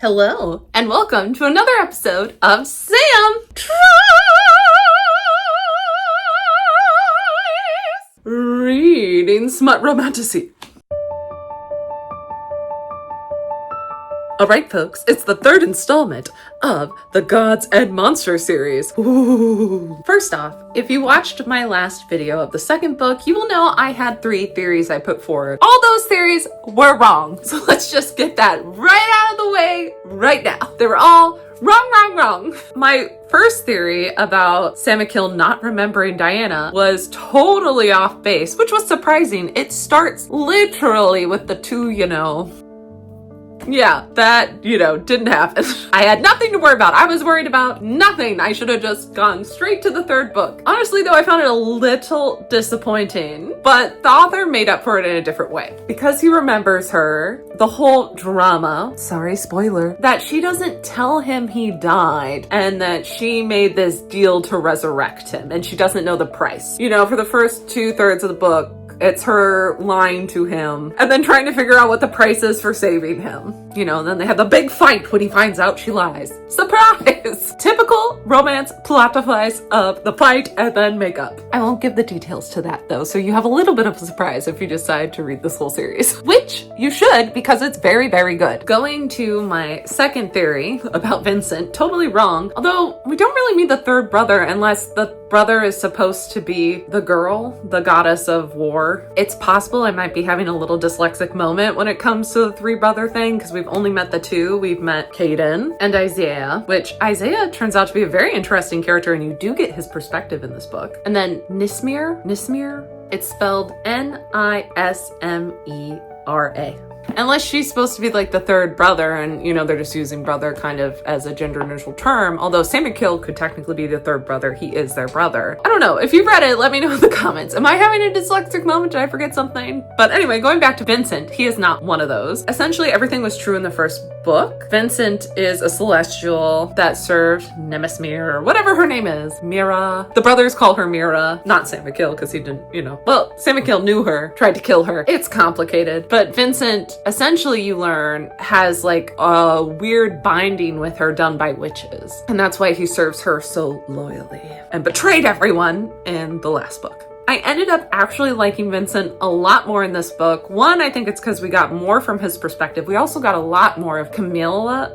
Hello, and welcome to another episode of Sam Tries Reading Smut Romantasy. Alright folks, it's the third installment of the Gods and Monsters series. Ooh. First off, if you watched my last video of the second book, you will know I had 3 theories I put forward. All those theories were wrong, so let's just get that right out of the way right now. They were all wrong. My first theory about Sammakil not remembering Diana was totally off base, which was surprising. It starts literally with the two, yeah, that, didn't happen. I had nothing to worry about. I was worried about nothing. I should have just gone straight to the third book. Honestly, though, I found it a little disappointing, but the author made up for it in a different way. Because he remembers her, the whole drama, sorry, spoiler, that she doesn't tell him he died and that she made this deal to resurrect him and she doesn't know the price. For the first 2/3 of the book, it's her lying to him and then trying to figure out what the price is for saving him. And then they have the big fight when he finds out she lies. Surprise! Typical romance plot device of the fight and then makeup. I won't give the details to that though, so you have a little bit of a surprise if you decide to read this whole series. Which you should, because it's very, very good. Going to my second theory about Vincent, totally wrong. Although we don't really meet the third brother unless the brother is supposed to be the girl, the goddess of war. It's possible I might be having a little dyslexic moment when it comes to the 3 brother thing, because we've only met the 2. We've met Caden and Isaiah, which Isaiah turns out to be a very interesting character, and you do get his perspective in this book. And then Nismir, it's spelled Nismera. Unless she's supposed to be like the third brother and, they're just using brother kind of as a gender neutral term. Although Sammakil could technically be the third brother. He is their brother. I don't know. If you've read it, let me know in the comments. Am I having a dyslexic moment? Did I forget something? But anyway, going back to Vincent, he is not one of those. Essentially, everything was true in the first book. Vincent is a celestial that served Nemesis or whatever her name is. Mira. The brothers call her Mira. Not Sammakil because he didn't, Well, Sammakil knew her, tried to kill her. It's complicated. But Vincent, essentially, you learn, has like a weird binding with her done by witches. And that's why he serves her so loyally and betrayed everyone in the last book. I ended up actually liking Vincent a lot more in this book. One, I think it's because we got more from his perspective. We also got a lot more of Camilla,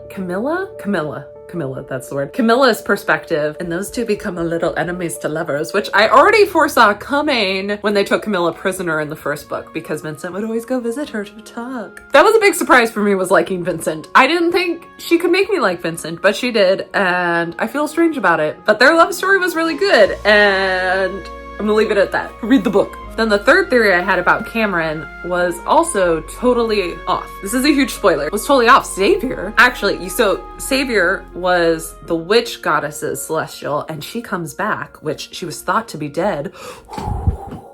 that's the word. Camilla's perspective, and those two become a little enemies to lovers, which I already foresaw coming when they took Camilla prisoner in the first book, because Vincent would always go visit her to talk. That was a big surprise for me, was liking Vincent. I didn't think she could make me like Vincent, but she did, and I feel strange about it. But their love story was really good, and I'm gonna leave it at that. Read the book. Then the third theory I had about Cameron was also totally off. This is a huge spoiler. It was totally off. Savior. Actually, Savior was the witch goddess's celestial, and she comes back, which she was thought to be dead.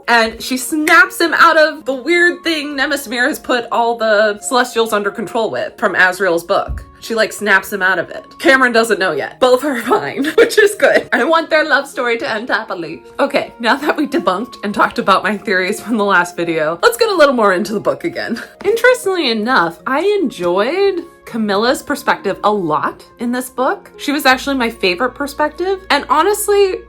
And she snaps him out of the weird thing Nemesis has put all the celestials under control with from Azrael's book. She snaps him out of it. Cameron doesn't know yet. Both are fine, which is good. I want their love story to end happily. Okay, now that we debunked and talked about my theories from the last video, let's get a little more into the book again. Interestingly enough, I enjoyed Camilla's perspective a lot in this book. She was actually my favorite perspective. And honestly,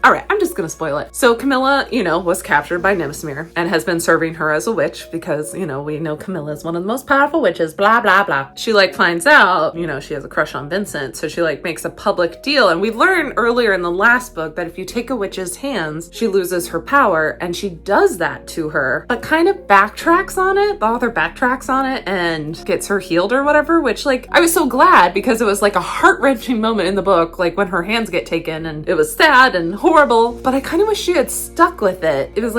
alright, I'm just gonna spoil it. So Camilla, was captured by Nemesis and has been serving her as a witch because, we know Camilla is one of the most powerful witches, blah, blah, blah. She finds out, she has a crush on Vincent. So she makes a public deal. And we learned earlier in the last book that if you take a witch's hands, she loses her power, and she does that to her, but kind of backtracks on it. The author backtracks on it and gets her healed or whatever, which I was so glad because it was a heart-wrenching moment in the book, when her hands get taken, and it was sad and horrible, but I kind of wish she had stuck with it. It was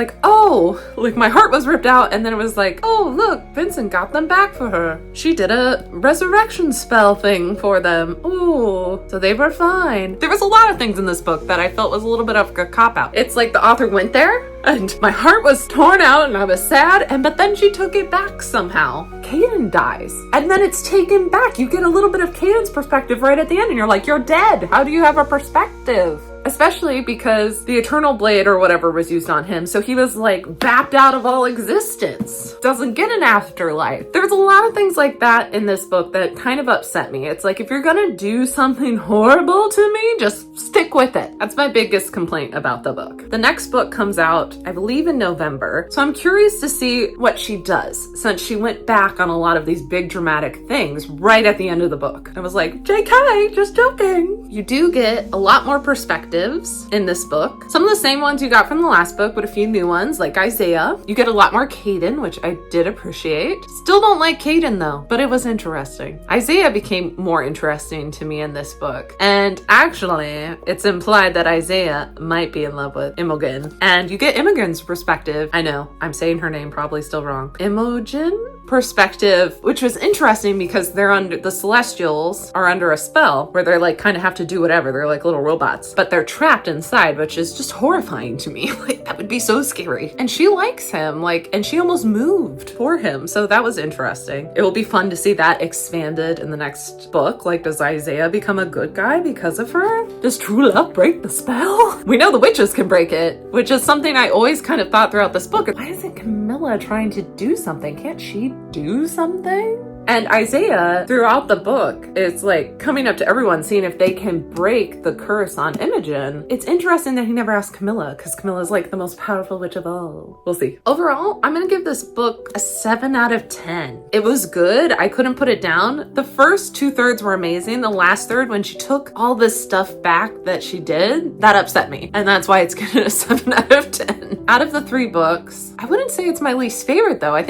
my heart was ripped out, and then it was oh, look, Vincent got them back for her. She did a resurrection spell thing for them. Ooh, so they were fine. There was a lot of things in this book that I felt was a little bit of a cop-out. It's the author went there, and my heart was torn out, and I was sad, but then she took it back somehow. Caden dies, and then it's taken back. You get a little bit of Caden's perspective right at the end, and you're you're dead. How do you have a perspective? especially because the Eternal Blade or whatever was used on him, so he was like vapped out of all existence. Doesn't get an afterlife. There's a lot of things like that in this book that kind of upset me. It's like, if you're gonna do something horrible to me, just stick with it. That's my biggest complaint about the book. The next book comes out, I believe, in November, so I'm curious to see what she does, since she went back on a lot of these big dramatic things right at the end of the book. I was like, JK, just joking. You do get a lot more perspectives in this book. Some of the same ones you got from the last book, but a few new ones, like Isaiah. You get a lot more Caden, which I did appreciate. Still don't like Caden though, but it was interesting. Isaiah became more interesting to me in this book. And actually, it's implied that Isaiah might be in love with Imogen. And you get Imogen's perspective. I know, I'm saying her name probably still wrong. Imogen? Perspective, which was interesting because they're under, the Celestials are under a spell where they're like kind of have to do whatever. They're like little robots, but they're trapped inside, which is just horrifying to me. Like, that would be so scary. And she likes him, like, and she almost moved for him. So that was interesting. It will be fun to see that expanded in the next book. Like, does Isaiah become a good guy because of her? Does true love break the spell? We know the witches can break it, which is something I always kind of thought throughout this book. Why isn't Camilla trying to do something? Can't she do something? And Isaiah, throughout the book, is like coming up to everyone, seeing if they can break the curse on Imogen. It's interesting that he never asked Camilla, because Camilla's like the most powerful witch of all. We'll see. Overall, I'm gonna give this book a 7 out of 10. It was good. I couldn't put it down. The first 2/3 were amazing. The last third, when she took all this stuff back that she did, that upset me. And that's why it's getting a 7 out of 10. Out of the 3 books, I wouldn't say it's my least favorite though. I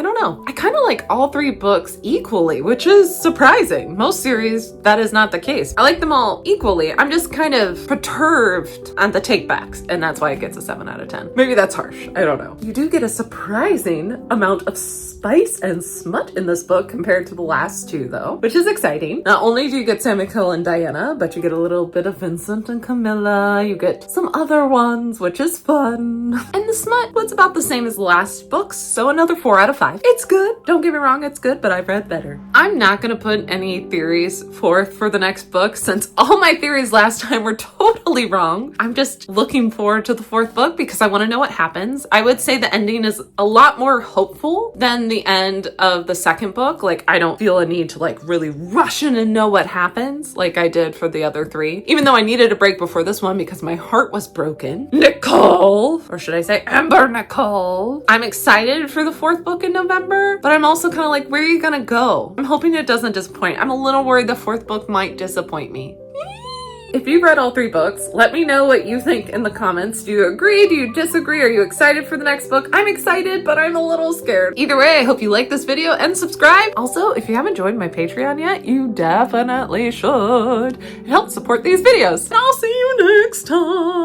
don't know. I kind of like all 3 books equally, which is surprising. Most series, that is not the case. I like them all equally. I'm just kind of perturbed on the takebacks, and that's why it gets a 7 out of 10. Maybe that's harsh. I don't know. You do get a surprising amount of spice and smut in this book compared to the last 2, though, which is exciting. Not only do you get Sam, Nicole, and Diana, but you get a little bit of Vincent and Camilla. You get some other ones, which is fun. And the smut was about the same as the last books, so another 4 out of 5. It's good. Don't get me wrong, it's good, but I've read better. I'm not gonna put any theories forth for the next book, since all my theories last time were totally wrong. I'm just looking forward to the 4th book because I want to know what happens. I would say the ending is a lot more hopeful than the end of the 2nd book. Like, I don't feel a need to like really rush in and know what happens like I did for the other 3, even though I needed a break before this one because my heart was broken. Nicole, or should I say Amber Nicole. I'm excited for the 4th book in November, but I'm also kind of like, where are you gonna go? I'm hoping it doesn't disappoint. I'm a little worried the 4th book might disappoint me. If you've read all 3 books, let me know what you think in the comments. Do you agree? Do you disagree? Are you excited for the next book? I'm excited, but I'm a little scared. Either way, I hope you like this video and subscribe. Also, if you haven't joined my Patreon yet, you definitely should. It helps support these videos. And I'll see you next time.